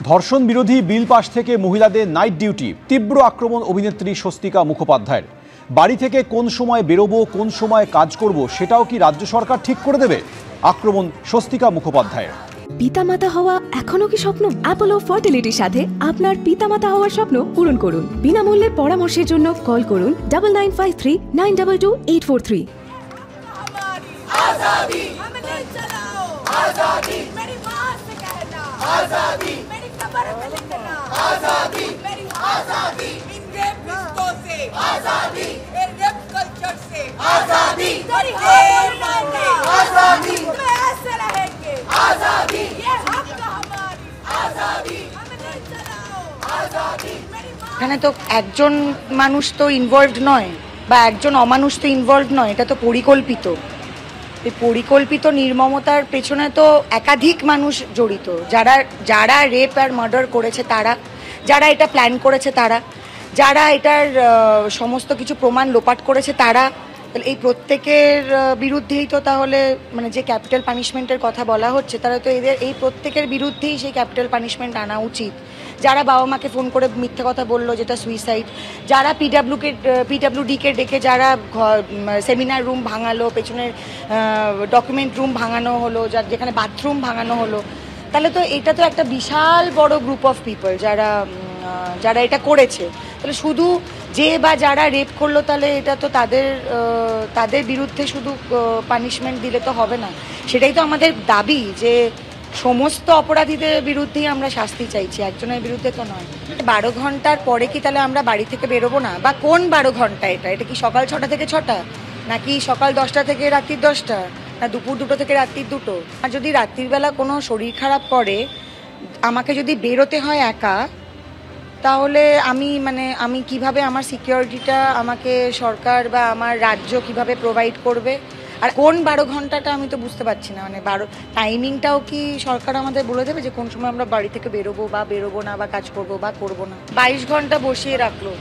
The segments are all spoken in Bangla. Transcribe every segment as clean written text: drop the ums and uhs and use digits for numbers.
ধর্ষণ বিরোধী বিল পাশ থেকে মহিলাদের নাইট ডিউটি, তীব্র আক্রমণ অভিনেত্রী স্বস্তিকা মুখোপাধ্যায়ের। বাড়ি থেকে কোন সময় বেরোবো, কোন সময় কাজ করব সেটাও কি রাজ্য সরকার ঠিক করে দেবে? আক্রমণ স্বস্তিকা মুখোপাধ্যায়ের। পিতামাতা হওয়া এখনো কি স্বপ্ন? অ্যাপোলো ফার্টিলিটির সাথে আপনার পিতামাতা হওয়ার স্বপ্ন পূরণ করুন। বিনামূল্যে পরামর্শের জন্য কল করুন 9953 922 843। आजादी हमें नहीं चलाओ, आजादी मेरी माँ से कहना, आजादी मेरी कब्र पे लिखना, आजादी मेरी आजादी इन रेप रिश्तों से, आजादी इन रेप कल्चर से, आजादी तेरी आजादी में ऐसे रहेंगे, आजादी ये हक हमारी, आजादी हमें नहीं चलाओ, आजादी मेरी माँ। এখানে তো একজন মানুষ তো ইনভলভড নয় বা একজন অমানুষ তো ইনভলভড নয়, এটা তো পরিকল্পিত। এই পরিকল্পিত নির্মমতার পেছনে তো একাধিক মানুষ জড়িত, যারা রেপ আর মার্ডার করেছে তারা, যারা এটা প্ল্যান করেছে তারা, যারা এটার সমস্ত কিছু প্রমাণ লোপাট করেছে তারা। এই প্রত্যেকের বিরুদ্ধেই তো তাহলে মানে যে ক্যাপিটাল পানিশমেন্টের কথা বলা হচ্ছে, তারা তো এদের এই প্রত্যেকের বিরুদ্ধেই সেই ক্যাপিটাল পানিশমেন্ট আনা উচিত। যারা বাবা মাকে ফোন করে মিথ্যে কথা বললো যেটা সুইসাইড, যারা পিডাব্লিউডিকে ডেকে যারা সেমিনার রুম ভাঙালো, পেছনের ডকুমেন্ট রুম ভাঙানো হলো, যেখানে বাথরুম ভাঙানো হলো, তাহলে তো এটা তো একটা বিশাল বড় গ্রুপ অফ পিপল যারা এটা করেছে। তাহলে শুধু যে বা যারা রেপ করলো তাহলে এটা তো তাদের বিরুদ্ধে শুধু পানিশমেন্ট দিলে তো হবে না। সেটাই তো আমাদের দাবি যে সমস্ত অপরাধীদের বিরুদ্ধেই আমরা শাস্তি চাইছি, একজনের বিরুদ্ধে তো নয়। 12 ঘন্টার পরে কি তাহলে আমরা বাড়ি থেকে বেরোবো না? বা কোন 12 ঘন্টা? এটা কি সকাল 6টা থেকে 6টা, নাকি সকাল 10টা থেকে রাত্রির 10টা, না দুপুর 2টো থেকে রাত্রির 2টো? আর যদি রাত্রির বেলা কোনো শরীর খারাপ করে আমাকে যদি বেরোতে হয় একা, তাহলে আমি কিভাবে আমার সিকিউরিটিটা আমাকে সরকার বা আমার রাজ্য কিভাবে প্রোভাইড করবে? আর কোন 12 ঘন্টাটা আমি তো বুঝতে পারছি না। মানে টাইমিংটাও কি সরকার আমাদের বলে দেবে যে কোন সময় আমরা বাড়ি থেকে বেরোবো বা বেরোবো না, বা কাজ করবো বা করবো না? 22 ঘন্টা বসিয়ে রাখলো।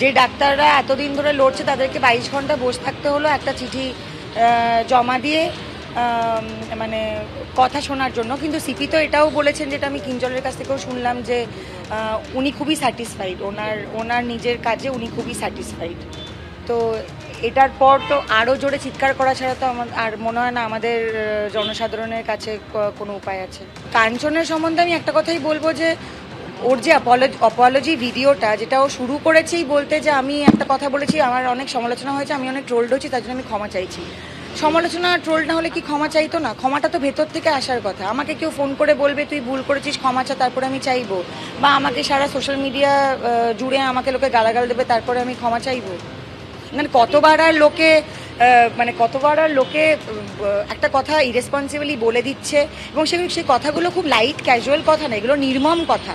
যে ডাক্তাররা এতদিন ধরে লড়ছে তাদেরকে 22 ঘন্টা বসে থাকতে হলো একটা চিঠি জমা দিয়ে মানে কথা শোনার জন্য। কিন্তু সিপি তো এটাও বলেছেন, যেটা আমি কিঞ্জলের কাছ থেকেও শুনলাম, যে উনি খুবই স্যাটিসফাইড, ওনার নিজের কাজে উনি খুবই স্যাটিসফাইড। তো এটার পর তো আরও জোরে চিৎকার করা ছাড়া তো আর মনে হয় না আমাদের জনসাধারণের কাছে কোনো উপায় আছে। কাঞ্চনের সম্বন্ধে আমি একটা কথাই বলবো, যে ওর যে অপোলজি ভিডিওটা, যেটা ও শুরু করেছেই বলতে যে আমি একটা কথা বলেছি, আমার অনেক সমালোচনা হয়েছে, আমি অনেক ট্রোলড হয়েছি, তার জন্য আমি ক্ষমা চাইছি। সমালোচনা ট্রোল না হলে কি ক্ষমা চাইতো না? ক্ষমাটা তো ভেতর থেকে আসার কথা। আমাকে কেউ ফোন করে বলবে তুই ভুল করেছিস, ক্ষমা চা, তারপরে আমি চাইবো? বা আমাকে সারা সোশ্যাল মিডিয়া জুড়ে আমাকে লোকে গালাগাল দেবে, তারপরে আমি ক্ষমা চাইবো? মানে কতবার আর লোকে একটা কথা ইরেসপন্সিবলি বলে দিচ্ছে, এবং সেই কথাগুলো খুব লাইট ক্যাজুয়াল কথা না, এগুলো নির্মম কথা,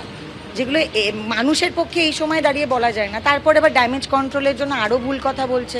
যেগুলো মানুষের পক্ষে এই সময় দাঁড়িয়ে বলা যায় না। তারপরে আবার ড্যামেজ কন্ট্রোলের জন্য আরও ভুল কথা বলছে।